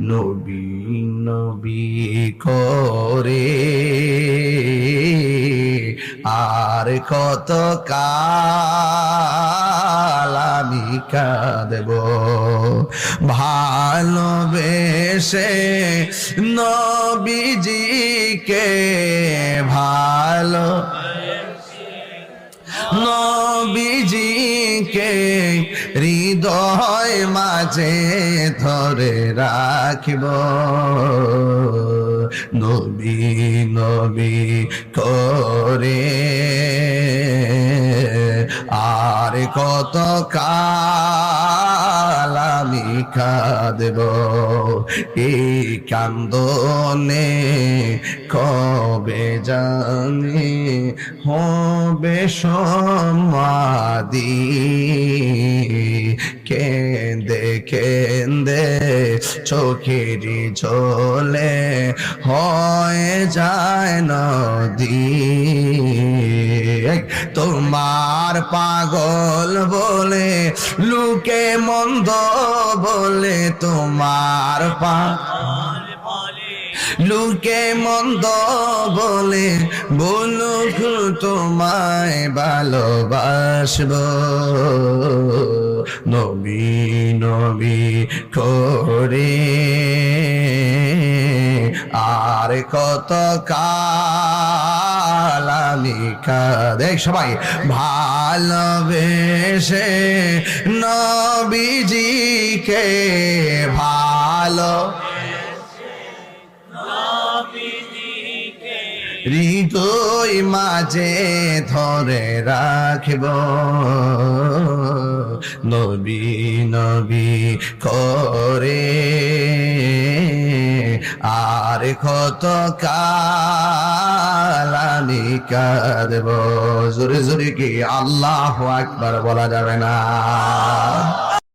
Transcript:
নবী নবী করে আর কত কাল আমি কাঁদব ভালোবেসে নবীজিকে ভালো নবীজিকে হৃদয় মাঝে ধরে রাখিব নবী নবী করে আর কত কাল আমি কাঁদব এই কান্দনে কবে জানি হবে সমাধি কেন্দে কেন্দে চোখেরই ঝোলে হয়ে যায় নদী তোমার পাগল বলে লোকে মন্দ বলে তোমার লোকে মন্দ বলে বলুক তোমায় ভালোবাসব নবী নবী করে আর কত কাল আমি দেখ সবাই ভালোবেসে নবীজিকে ভালো হৃদয় মাঝে ধরে রাখব নবী নবী করে আর কত কাল আমি কাঁদব জোরে জোরে কি আল্লাহু আকবার বলা যাবে না।